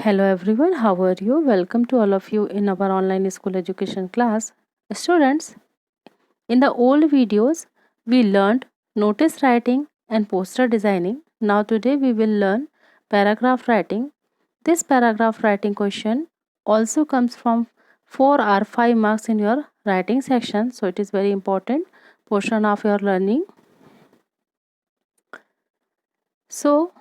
Hello everyone, how are you? Welcome to all of you in our online school education class. Students, in the old videos, we learned notice writing and poster designing. Now today we will learn paragraph writing. This paragraph writing question also comes from 4 or 5 marks in your writing section. So it is very important portion of your learning. So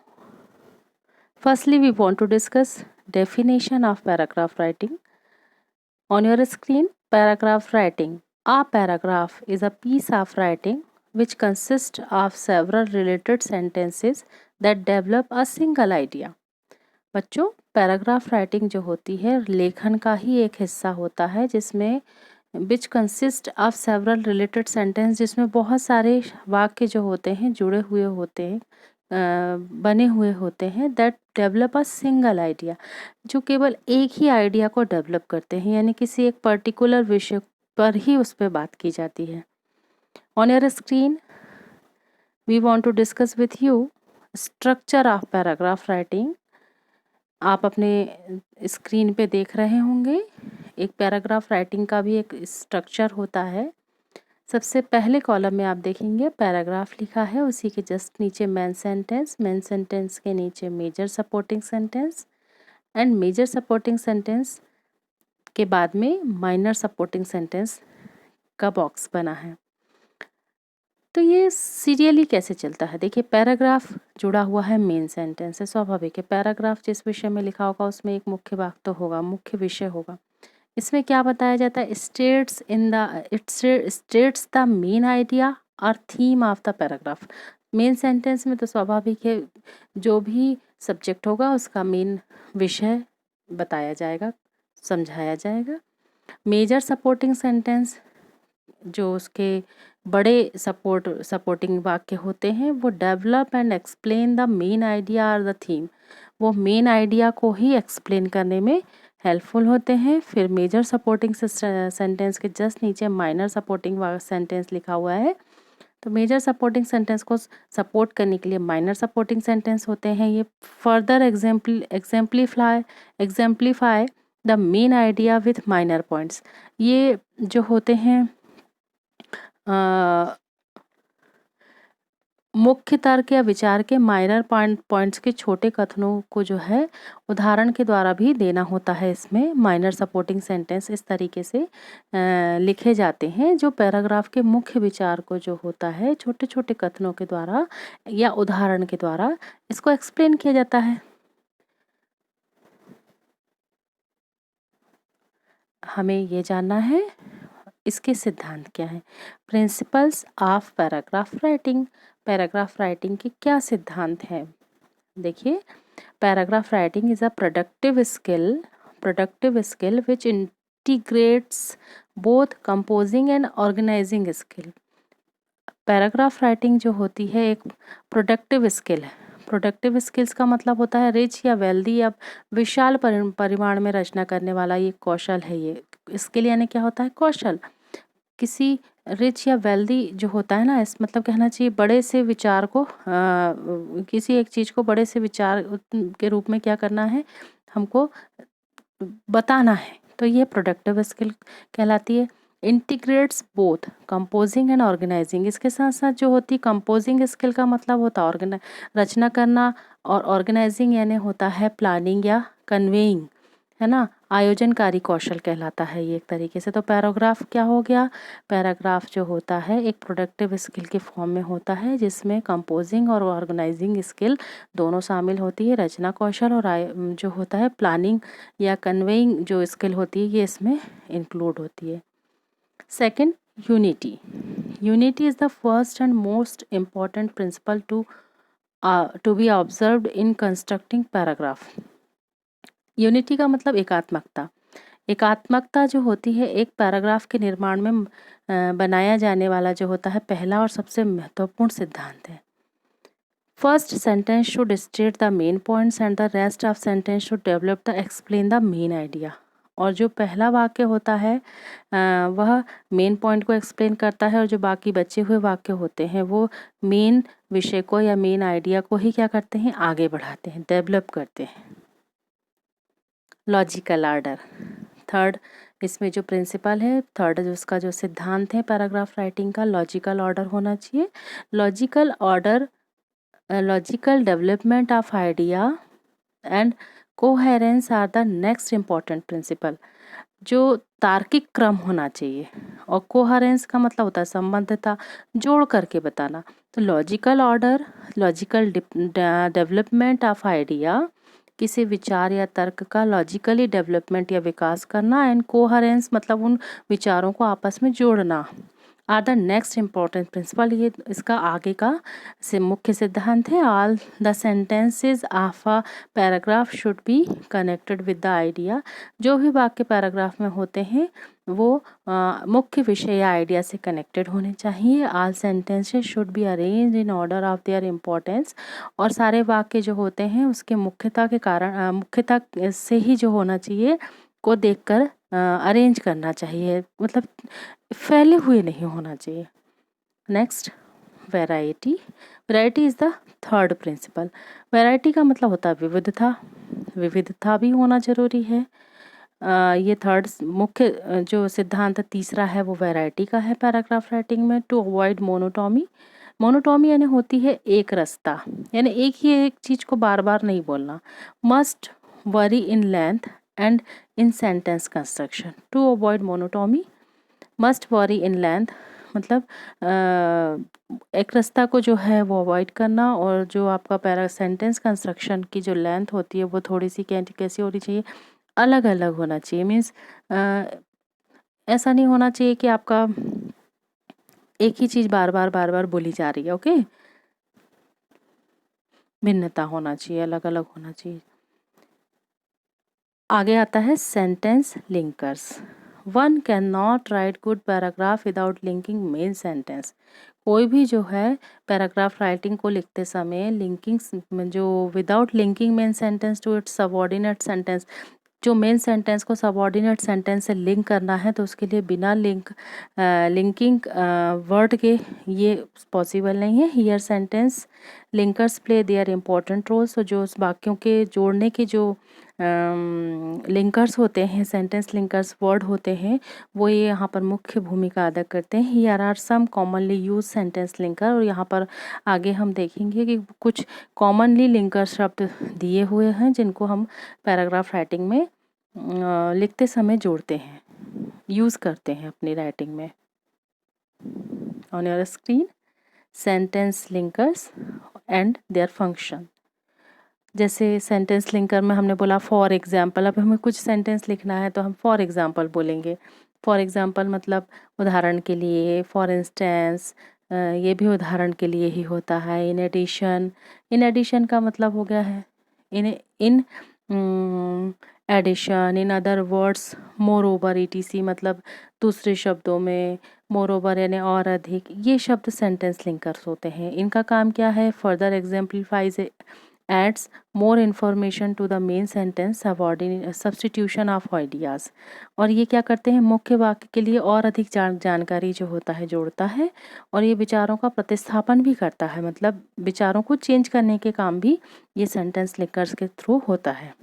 firstly we want to discuss definition of paragraph writing. On your screen, paragraph writing. A paragraph is a piece of writing which consists of several related sentences that develop a single idea. बच्चों, paragraph writing जो होती है लेखन का ही एक हिस्सा होता है जिसमें which consist of several related sentence, जिसमें बहुत सारे वाक्य जो होते हैं जुड़े हुए होते हैं, बने हुए होते हैं, that develop a single idea, जो केवल एक ही आइडिया को डेवलप करते हैं, यानी किसी एक पर्टिकुलर विषय पर ही उस पर बात की जाती है. On your screen we want to discuss with you structure of paragraph writing. आप अपने स्क्रीन पे देख रहे होंगे एक पैराग्राफ राइटिंग का भी एक स्ट्रक्चर होता है. सबसे पहले कॉलम में आप देखेंगे पैराग्राफ लिखा है, उसी के जस्ट नीचे मेन सेंटेंस के नीचे major supporting sentence and major supporting sentence के बाद में माइनर सपोर्टिंग सेंटेंस का बॉक्स बना है. तो ये सीरियली कैसे चलता है, देखिए पैराग्राफ जुड़ा हुआ है मेन सेंटेंस से. स्वाभाविक है, पैराग्राफ जिस विषय में लिखा होगा उसमें एक मुख्य वाक्य तो होगा, मुख्य विषय होगा. इसमें क्या बताया जाता है, स्टेट्स द मेन आइडिया और theme of the paragraph. Main sentence में तो स्वाभाविक है जो भी सब्जेक्ट होगा उसका मेन विषय बताया जाएगा, समझाया जाएगा. मेजर सपोर्टिंग सेंटेंस जो उसके बड़े सपोर्टिंग वाक्य होते हैं वो develop and explain the main idea और द थीम, वो मेन आइडिया को ही एक्सप्लेन करने में हेल्पफुल होते हैं. फिर मेजर सपोर्टिंग सेंटेंस के जस्ट नीचे माइनर सपोर्टिंग सेंटेंस लिखा हुआ है. तो मेजर सपोर्टिंग सेंटेंस को सपोर्ट करने के लिए माइनर सपोर्टिंग सेंटेंस होते हैं. ये further exemplify the main idea with minor points. ये जो होते हैं मुख्य तर्क या विचार के माइनर पॉइंट्स के छोटे कथनों को जो है उदाहरण के द्वारा भी देना होता है. इसमें माइनर सपोर्टिंग सेंटेंस इस तरीके से लिखे जाते हैं जो पैराग्राफ के मुख्य विचार को जो होता है छोटे छोटे कथनों के द्वारा या उदाहरण के द्वारा इसको एक्सप्लेन किया जाता है. हमें ये जानना है इसके सिद्धांत क्या है. Principles of paragraph writing. Paragraph writing के क्या सिद्धांत हैं, देखिए paragraph writing is a productive skill which integrates both composing and organising skill. Paragraph writing जो होती है एक प्रोडक्टिव स्किल है. प्रोडक्टिव स्किल्स का मतलब होता है रिच या वेल्दी या विशाल परिमाण में रचना करने वाला ये कौशल है. ये स्किल यानी क्या होता है, कौशल. किसी रिच या वेल्दी जो होता है ना, इस मतलब कहना चाहिए बड़े से विचार को किसी एक चीज़ को बड़े से विचार के रूप में क्या करना है, हमको बताना है. तो ये प्रोडक्टिव स्किल कहलाती है. Integrates both composing and organising. इसके साथ साथ जो होती कंपोजिंग स्किल का मतलब होता है रचना करना, और ऑर्गेनाइजिंग यानी होता है प्लानिंग या कन्वेइंग, है ना, आयोजनकारी कौशल कहलाता है ये एक तरीके से. तो पैराग्राफ क्या हो गया, पैराग्राफ जो होता है एक प्रोडक्टिव स्किल के फॉर्म में होता है जिसमें कंपोजिंग और ऑर्गेनाइजिंग स्किल दोनों शामिल होती है. रचना कौशल और जो होता है प्लानिंग या कन्वेइंग जो स्किल होती है ये इसमें इंक्लूड होती है. Second, unity. Unity is the first and most important principle to be observed in constructing paragraph. Unity का मतलब एकात्मकता. एकात्मकता जो होती है एक पैराग्राफ के निर्माण में बनाया जाने वाला जो होता है पहला और सबसे महत्वपूर्ण सिद्धांत है. First sentence should state the main points and the rest of sentence should develop the explain the main idea. और जो पहला वाक्य होता है वह मेन पॉइंट को एक्सप्लेन करता है और जो बाकी बचे हुए वाक्य होते हैं वो मेन विषय को या मेन आइडिया को ही क्या करते हैं, आगे बढ़ाते हैं, डेवलप करते हैं. Logical order. थर्ड इसमें जो प्रिंसिपल है, थर्ड जो उसका जो सिद्धांत है पैराग्राफ राइटिंग का, लॉजिकल ऑर्डर होना चाहिए। Logical order, logical development of idea and coherence are the next important principle. जो तार्किक क्रम होना चाहिए, और कोहेरेंस का मतलब होता है संबद्धता, जोड़ करके बताना। तो logical order, logical development of idea, किसी विचार या तर्क का लॉजिकली डेवलपमेंट या विकास करना, एंड कोहेरेंस मतलब उन विचारों को आपस में जोड़ना, are the next important principle. ये इसका आगे का मुख्य सिद्धांत है। All the sentences of a paragraph should be connected with the idea. जो भी वाक्य पैराग्राफ में होते हैं वो मुख्य विषय या आइडिया से कनेक्टेड होने चाहिए। All sentences should be arrange in order of their importance. और सारे वाक्य जो होते हैं उसके मुख्यता के कारण, मुख्यता से ही जो होना चाहिए को देखकर अरेंज करना चाहिए, मतलब फैले हुए नहीं होना चाहिए। Next, variety. Variety is the third principal. Variety का मतलब होता है विविधता, विविधता भी होना जरूरी है। ये थर्ड मुख्य जो सिद्धांत तीसरा है वो वैरायटी का है पैराग्राफ राइटिंग में। To avoid monotony. मोनोटॉमी यानी होती है एक रास्ता, यानी एक ही एक चीज़ को बार बार नहीं बोलना। Must vary in length and in sentence construction. To avoid monotony, must vary in length मतलब एक रास्ता को जो है वो अवॉइड करना, और जो आपका पैरा सेंटेंस कंस्ट्रक्शन की जो लेंथ होती है वो थोड़ी सी कैसी होनी चाहिए, अलग अलग होना चाहिए। मीन्स ऐसा नहीं होना चाहिए कि आपका एक ही चीज़ बार बार बोली जा रही है। ओके, भिन्नता होना चाहिए, अलग अलग होना चाहिए। आगे आता है sentence linkers. One can not write good paragraph without linking main sentence. कोई भी जो है पैराग्राफ राइटिंग को लिखते समय लिंकिंग जो without linking main sentence to its subordinate sentence, जो मेन सेंटेंस को सबऑर्डिनेट सेंटेंस से लिंक करना है तो उसके लिए बिना लिंकिंग वर्ड के ये पॉसिबल नहीं है। Here sentence linkers play their important roles. तो जो उस वाक्यों के जोड़ने के जो लिंकर्स होते हैं, सेंटेंस लिंकर्स वर्ड होते हैं, वो ये यहाँ पर मुख्य भूमिका अदा करते हैं। Here are some commonly use sentence linker. और यहाँ पर आगे हम देखेंगे कि कुछ कॉमनली लिंकर शब्द दिए हुए हैं जिनको हम पैराग्राफ राइटिंग में लिखते समय जोड़ते हैं, यूज़ करते हैं अपनी राइटिंग में। On your screen, sentence linkers and their function. जैसे सेंटेंस लिंकर में हमने बोला फॉर एग्जाम्पल। अब हमें कुछ सेंटेंस लिखना है तो हम फॉर एग्जाम्पल बोलेंगे। फॉर एग्जाम्पल मतलब उदाहरण के लिए, फॉर इंस्टेंस, ये भी उदाहरण के लिए ही होता है। इन एडिशन, इन एडिशन का मतलब हो गया है in addition. In other words, moreover, ETC मतलब दूसरे शब्दों में, मोर ओवर यानी और अधिक। ये शब्द सेंटेंस लिंकर्स होते हैं। इनका काम क्या है? Further exemplifies, adds more information to the main sentence, substitution of ideas। और ये क्या करते हैं? मुख्य वाक्य के लिए और अधिक जानकारी जो होता है जोड़ता है, और ये विचारों का प्रतिस्थापन भी करता है, मतलब विचारों को चेंज करने के काम भी ये सेंटेंस लिंकर्स के थ्रू होता है।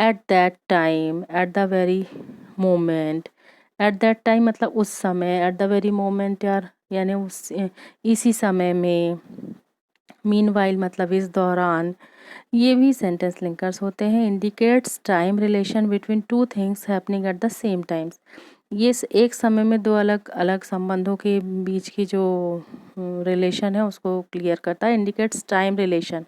At that time, at the very moment. At that time मतलब उस समय, एट द वेरी मोमेंट यानी उस इसी समय में। मीनवाइल मतलब इस दौरान। ये भी सेंटेंस लिंकर्स होते हैं। Indicates time relation between two things happening at the same times. ये एक समय में दो अलग अलग संबंधों के बीच की जो रिलेशन है उसको क्लियर करता है। इंडिकेट्स टाइम रिलेशन,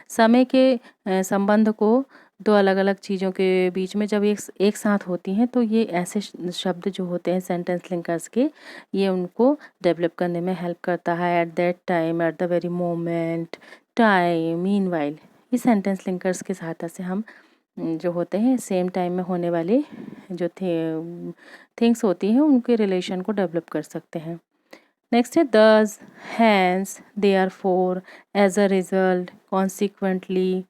समय के संबंध को दो अलग अलग चीज़ों के बीच में जब एक साथ होती हैं तो ये ऐसे शब्द जो होते हैं सेंटेंस लिंकर्स के, ये उनको डेवलप करने में हेल्प करता है। At that time, at the very moment, time, meanwhile. ये सेंटेंस लिंकर्स की सहायता से हम जो होते हैं सेम टाइम में होने वाले जो थिंग्स होती हैं उनके रिलेशन को डेवलप कर सकते हैं। नेक्स्ट है thus, hence, therefore, as a result, consequently,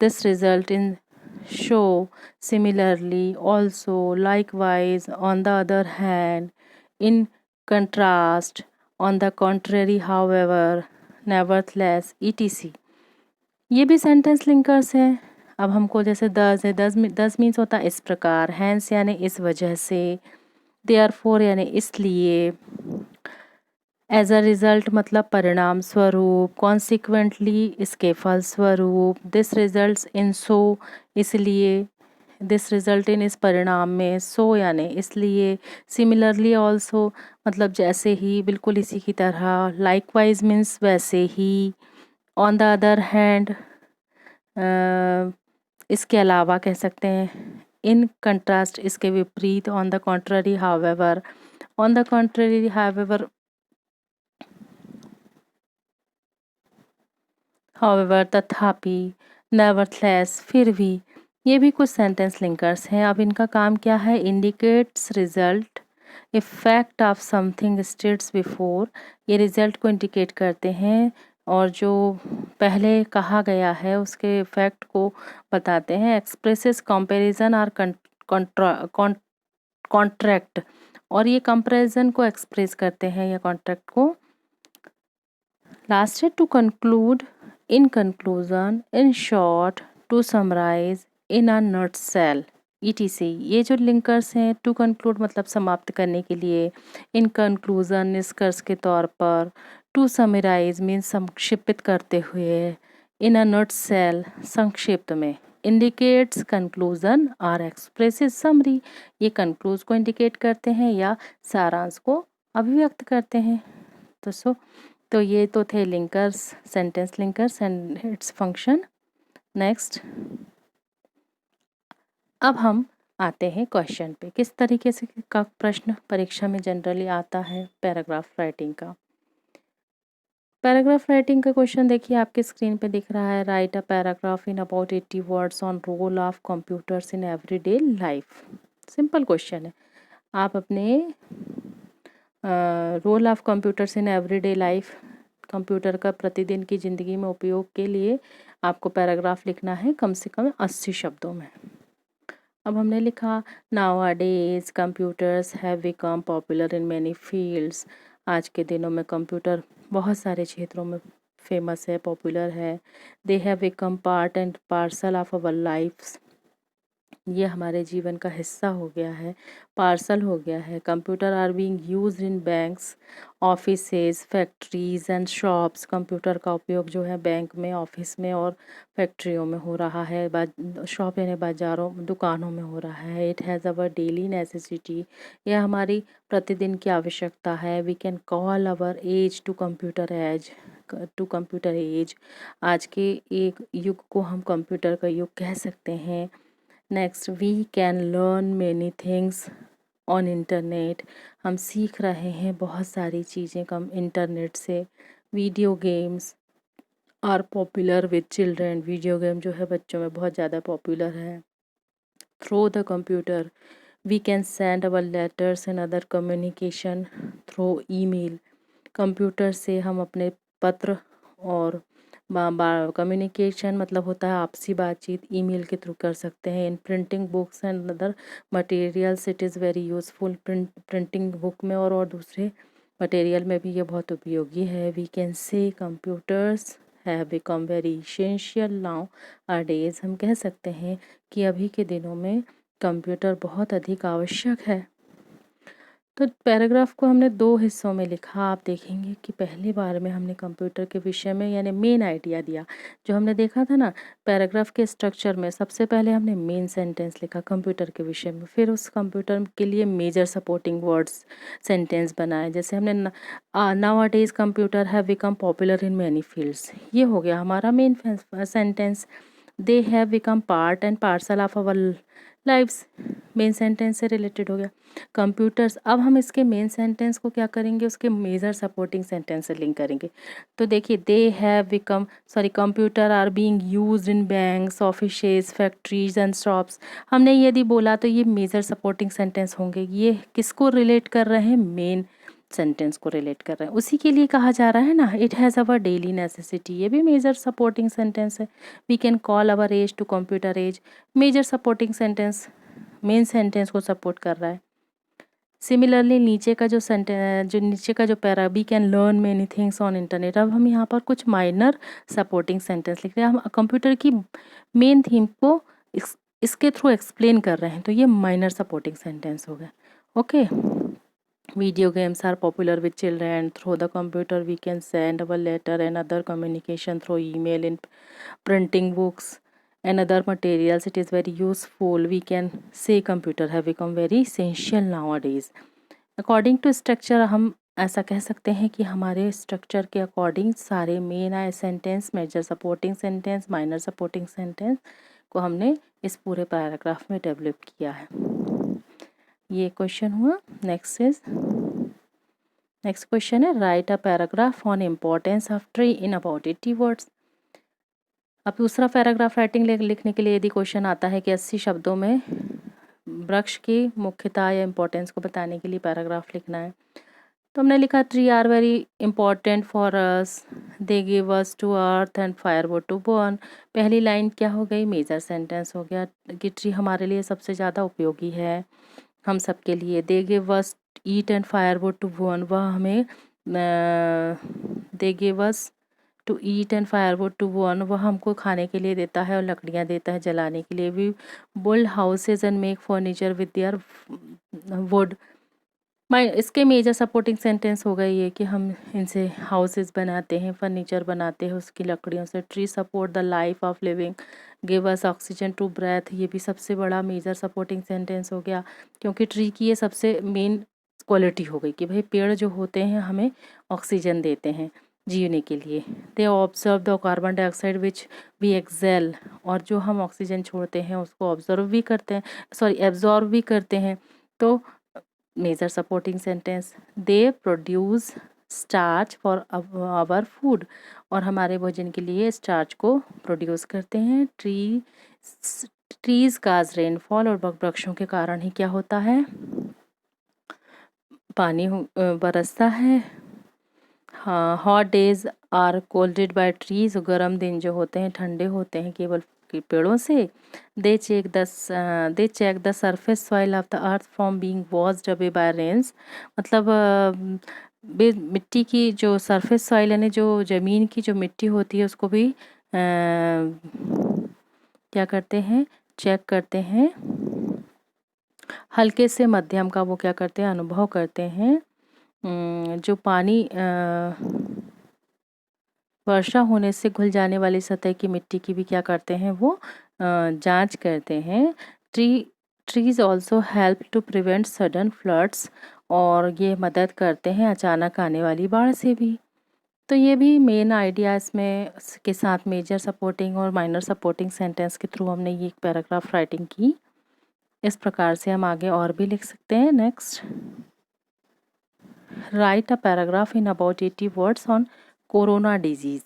this result in, so, similarly, also, likewise, on the other hand, in contrast, on the contrary, however, nevertheless, etc. ये भी सेंटेंस लिंकर्स हैं। अब हमको जैसे दस है, दस मीन्स होता है इस प्रकार, हैंस यानी इस वजह से, देयरफॉर यानी इसलिए, एज अ रिजल्ट मतलब परिणाम स्वरूप, कॉन्सिक्वेंटली इसके फल स्वरूप, दिस रिजल्ट्स इन सो इसलिए, दिस रिजल्ट इन इस परिणाम में, सो यानी इसलिए, सिमिलरली ऑल्सो मतलब जैसे ही, बिल्कुल इसी की तरह, लाइकवाइज मीन्स वैसे ही, ऑन द अदर हैंड इसके अलावा कह सकते हैं, इन कंट्रास्ट इसके विपरीत, on the contrary however, on the contrary however, however तथापि, नेवरथलेस फिर भी, ये भी कुछ सेंटेंस लिंकर्स हैं। अब इनका काम क्या है, indicates result, effect of something states before, ये रिजल्ट को इंडिकेट करते हैं और जो पहले कहा गया है उसके इफेक्ट को बताते हैं। एक्सप्रेसेस कंपैरिजन और कॉन्ट्रैक्ट, और ये कंपैरिजन को एक्सप्रेस करते हैं या कॉन्ट्रैक्ट को। लास्ट है to conclude, in conclusion, in short, to summarise, in a nutshell, ETC। ये जो लिंकर्स हैं, टू कंक्लूड मतलब समाप्त करने के लिए, इन कंक्लूजन निष्कर्ष के तौर पर, टू समराइज मीन संक्षिप्त करते हुए, इन अ नटसेल संक्षिप्त में, इंडिकेट्स कंक्लूजन और एक्सप्रेसिव समरी, ये कंक्लूज को इंडिकेट करते हैं या सारांश को अभिव्यक्त करते हैं। तो ये तो थे linkers, sentence linkers and its function. Next, अब हम आते हैं क्वेश्चन पे, किस तरीके से का प्रश्न परीक्षा में जनरली आता है पैराग्राफ राइटिंग का। पैराग्राफ राइटिंग का क्वेश्चन देखिए आपके स्क्रीन पे दिख रहा है, write a paragraph in about 80 words on role of computers in everyday life. Simple question है, आप अपने role of computers in everyday life, computer का प्रतिदिन की ज़िंदगी में उपयोग के लिए आपको पैराग्राफ लिखना है कम से कम 80 शब्दों में। अब हमने लिखा, nowadays computers have become popular in many fields, आज के दिनों में कंप्यूटर बहुत सारे क्षेत्रों में फेमस है, पॉपुलर है। They have become part and parcel of our lifes, ये हमारे जीवन का हिस्सा हो गया है, पार्सल हो गया है। Computer are being used in banks, offices, factories and shops, computer का उपयोग जो है बैंक में, ऑफिस में और फैक्ट्रियों में हो रहा है, शॉप यानी बाज़ारों, दुकानों में हो रहा है। It has our daily necessity, यह हमारी प्रतिदिन की आवश्यकता है। We can call our age to computer age, to computer age, आज के एक युग को हम कंप्यूटर का युग कह सकते हैं। Next, we can learn many things on internet, हम सीख रहे हैं बहुत सारी चीज़ें कम इंटरनेट से। Video games are popular with children, video game जो है बच्चों में बहुत ज़्यादा पॉपुलर है। Through the computer we can send our letters and other communication through email, computer से हम अपने पत्र और कम्युनिकेशन मतलब होता है आपसी बातचीत, ईमेल के थ्रू कर सकते हैं। इन printing books and other materials it is very useful, printing book में और दूसरे मटेरियल में भी ये बहुत उपयोगी है। We can say computers have become very essential nowadays, हम कह सकते हैं कि अभी के दिनों में कंप्यूटर बहुत अधिक आवश्यक है। तो पैराग्राफ को हमने दो हिस्सों में लिखा, आप देखेंगे कि पहली बार में हमने कंप्यूटर के विषय में यानी मेन आइडिया दिया, जो हमने देखा था ना पैराग्राफ के स्ट्रक्चर में, सबसे पहले हमने मेन सेंटेंस लिखा कंप्यूटर के विषय में, फिर उस कंप्यूटर के लिए मेजर सपोर्टिंग वर्ड्स सेंटेंस बनाए, जैसे हमने nowadays computer have become popular in many fields, ये हो गया हमारा main sentence. They have become part and parcel of our lives, main sentence से रिलेटेड हो गया। कंप्यूटर्स, अब हम इसके मेन सेंटेंस को क्या करेंगे, उसके मेजर सपोर्टिंग सेंटेंस से लिंक करेंगे। तो देखिए, they have become, sorry, computer are being used in banks, offices, factories and shops, हमने यदि बोला तो ये मेजर सपोर्टिंग सेंटेंस होंगे। ये किसको रिलेट कर रहे हैं, मेन सेंटेंस को रिलेट कर रहे हैं, उसी के लिए कहा जा रहा है ना। It has our daily necessity, ये भी मेजर सपोर्टिंग सेंटेंस है। We can call our age to computer age, major supporting sentence main sentence को सपोर्ट कर रहा है। सिमिलरली नीचे का जो para, we can learn many things on internet. अब हम यहाँ पर कुछ माइनर सपोर्टिंग सेंटेंस लिख रहे हैं, हम कंप्यूटर की मेन थीम को इसके थ्रू एक्सप्लेन कर रहे हैं, तो ये माइनर सपोर्टिंग सेंटेंस हो गए। Okay, video games are popular with children. Through the computer we can send our letter and other communication through email, in printing books and other materials. It is very useful. We can say computer have become very essential nowadays. According to structure, हम ऐसा कह सकते हैं कि हमारे structure के according सारे main आए sentence, major supporting sentence, minor supporting sentence को हमने इस पूरे पैराग्राफ में डेवलप किया है। ये क्वेश्चन हुआ। नेक्स्ट क्वेश्चन है, write a paragraph on importance of tree in about 80 words. अब दूसरा पैराग्राफ राइटिंग लिखने के लिए यदि क्वेश्चन आता है कि 80 शब्दों में वृक्ष की मुख्यता या इम्पोर्टेंस को बताने के लिए पैराग्राफ लिखना है, तो हमने लिखा tree are very important for us, they give us to earth and firewood to burn. पहली लाइन क्या हो गई, मेजर सेंटेंस हो गया कि ट्री हमारे लिए सबसे ज़्यादा उपयोगी है, हम सब के लिए। They give us eat and firewood to burn, वह हमें they give us to eat and firewood to burn, वह हमको खाने के लिए देता है और लकड़ियाँ देता है जलाने के लिए। We build houses and make furniture with their wood. इसके मेजर सपोर्टिंग सेंटेंस हो गई ये कि हम इनसे हाउसेस बनाते हैं, फर्नीचर बनाते हैं उसकी लकड़ियों से। Tree support the life of living, give us oxygen to breath, ये भी सबसे बड़ा मेजर सपोर्टिंग सेंटेंस हो गया, क्योंकि ट्री की ये सबसे मेन क्वालिटी हो गई कि भाई पेड़ जो होते हैं हमें ऑक्सीजन देते हैं जीने के लिए। They observe the carbon dioxide which we exhale, और जो हम ऑक्सीजन छोड़ते हैं उसको ऑब्जर्व भी करते हैं, एब्जॉर्व भी करते हैं। तो major supporting sentence, they produce starch for our food, और हमारे भोजन के लिए स्टार्च को प्रोड्यूस करते हैं। ट्रीज काज रेनफॉल, और वृक्षों के कारण ही क्या होता है, पानी बरसता है। हाँ, hot days are colded by trees, गर्म दिन जो होते हैं ठंडे होते हैं केवल पेड़ों से। They check the surface soil of the earth from being washed away by rains, मतलब मिट्टी की जो सरफेस सॉइल यानी जो ज़मीन की जो मिट्टी होती है उसको भी क्या करते हैं, चेक करते हैं। हल्के से मध्यम का वो क्या करते हैं, अनुभव करते हैं। जो पानी वर्षा होने से घुल जाने वाली सतह की मिट्टी की भी क्या करते हैं, वो जांच करते हैं। Trees also help to prevent sudden floods, और ये मदद करते हैं अचानक आने वाली बाढ़ से भी। तो ये भी मेन आइडिया इसमें के साथ मेजर सपोर्टिंग और माइनर सपोर्टिंग सेंटेंस के थ्रू हमने ये एक पैराग्राफ राइटिंग की। इस प्रकार से हम आगे और भी लिख सकते हैं। Next, right a paragraph in about 80 words on corona disease.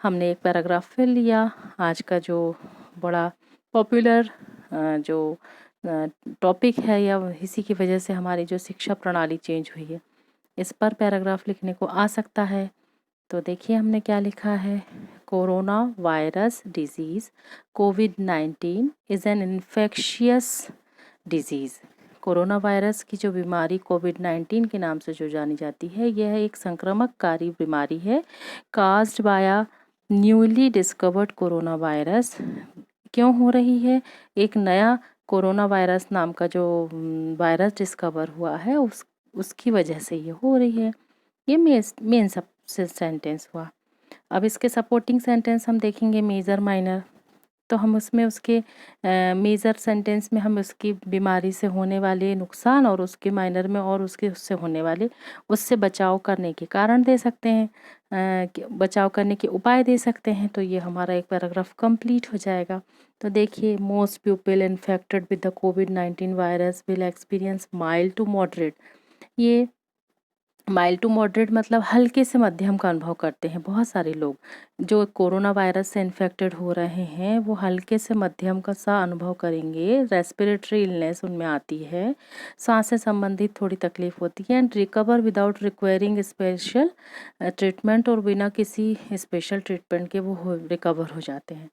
हमने एक पैराग्राफ फिर लिया, आज का जो बड़ा पॉपुलर जो टॉपिक है, या इसी की वजह से हमारी जो शिक्षा प्रणाली चेंज हुई है, इस पर पैराग्राफ लिखने को आ सकता है। तो देखिए हमने क्या लिखा है, corona virus disease covid is an infectious disease. Corona virus की जो बीमारी कोविड-19 के नाम से जो जानी जाती है, यह एक संक्रामककारी बीमारी है, caused by a newly discovered corona virus. क्यों हो रही है, एक नया कोरोना वायरस नाम का जो वायरस डिस्कवर हुआ है उसकी वजह से ये हो रही है। ये मेन सब सेंटेंस हुआ। अब इसके सपोर्टिंग सेंटेंस हम देखेंगे मेजर माइनर, तो हम उसमें उसके मेजर सेंटेंस में हम उसकी बीमारी से होने वाले नुकसान, और उसके माइनर में और उससे होने वाले उससे बचाव करने के कारण दे सकते हैं, बचाव करने के उपाय दे सकते हैं। तो ये हमारा एक पैराग्राफ कंप्लीट हो जाएगा। तो देखिए, most people infected with the कोविड-19 virus will experience mild to moderate. ये माइल्ड टू मॉडरेट मतलब हल्के से मध्यम का अनुभव करते हैं। बहुत सारे लोग जो कोरोना वायरस से इन्फेक्टेड हो रहे हैं वो हल्के से मध्यम का सा अनुभव करेंगे। रेस्पिरेटरी इलनेस उनमें आती है, सांस से संबंधित थोड़ी तकलीफ होती है, and recover without requiring special treatment, और बिना किसी स्पेशल ट्रीटमेंट के वो रिकवर हो जाते हैं।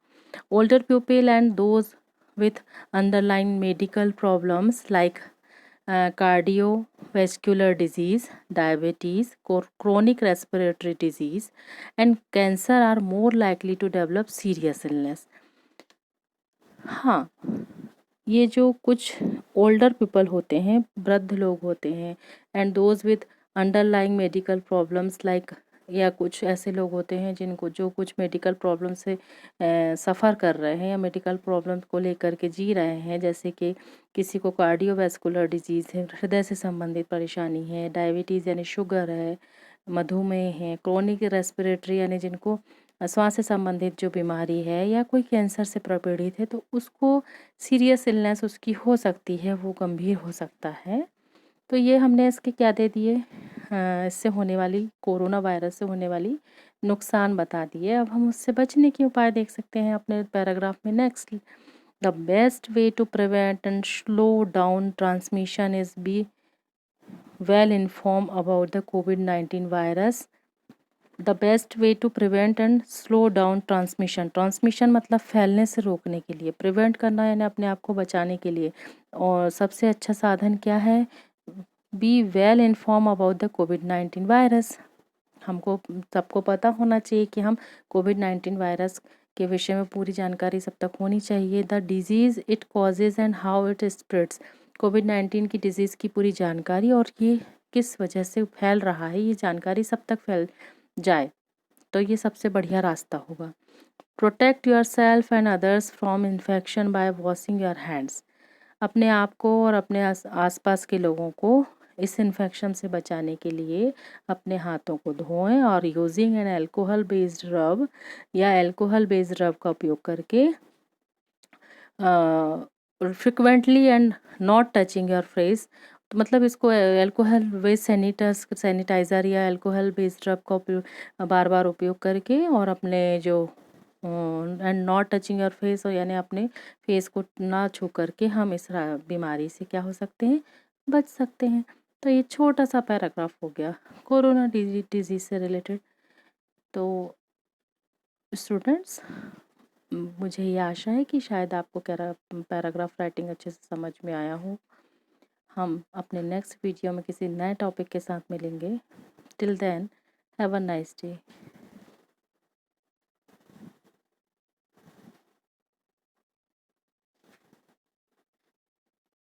Older people and those with underline medical problems like cardiovascular disease, diabetes, chronic respiratory disease, and cancer are more likely to develop serious illness. हाँ, ये जो कुछ ओल्डर पीपल होते हैं, वृद्ध लोग होते हैं, and those with underlying medical problems like, या कुछ ऐसे लोग होते हैं जिनको जो कुछ मेडिकल प्रॉब्लम से सफ़र कर रहे हैं या मेडिकल प्रॉब्लम को लेकर के जी रहे हैं, जैसे कि किसी को कार्डियोवैस्कुलर डिजीज़ है, हृदय से संबंधित परेशानी है, डायबिटीज़ यानी शुगर है, मधुमेह है, क्रोनिक रेस्पिरेटरी यानी जिनको श्वास से संबंधित जो बीमारी है, या कोई कैंसर से पीड़ित है, तो उसको सीरियस इलनेस उसकी हो सकती है, वो गंभीर हो सकता है। तो ये हमने इसके क्या दे दिए, इससे होने वाली, कोरोना वायरस से होने वाली नुकसान बता दिए। अब हम उससे बचने के उपाय देख सकते हैं अपने पैराग्राफ में। Next, the best way to prevent and slow down transmission is be well inform about the कोविड-19 virus. The best way to prevent and slow down transmission मतलब फैलने से रोकने के लिए, प्रिवेंट करना यानी अपने आप को बचाने के लिए। और सबसे अच्छा साधन क्या है, B well inform about the कोविड-19 वायरस। हमको सबको पता होना चाहिए कि हम कोविड-19 वायरस के विषय में पूरी जानकारी सब तक होनी चाहिए। The disease it causes and how it spreads, कोविड-19 की डिजीज़ की पूरी जानकारी और ये किस वजह से फैल रहा है, ये जानकारी सब तक फैल जाए, तो ये सबसे बढ़िया रास्ता होगा। Protect your self and others from infection by washing your hands, अपने आप को और अपने आसपास के लोगों को इस इन्फेक्शन से बचाने के लिए अपने हाथों को धोएं, और यूजिंग एन अल्कोहल बेस्ड रब या अल्कोहल बेस्ड रब का उपयोग करके frequently and not touching your face, तो मतलब इसको अल्कोहल बेस्ड सैनिटाइज़र या अल्कोहल बेस्ड रब का उपयोग बार बार उपयोग करके, और अपने जो and not touching your face, और यानी अपने फेस को ना छू करके हम इस बीमारी से क्या हो सकते हैं, बच सकते हैं। तो ये छोटा सा पैराग्राफ हो गया कोरोना डिजीज़ से रिलेटेड। तो स्टूडेंट्स, मुझे ये आशा है कि शायद आपको पैराग्राफ राइटिंग अच्छे से समझ में आया हो। हम अपने नेक्स्ट वीडियो में किसी नए टॉपिक के साथ मिलेंगे। Till then, have a nice day.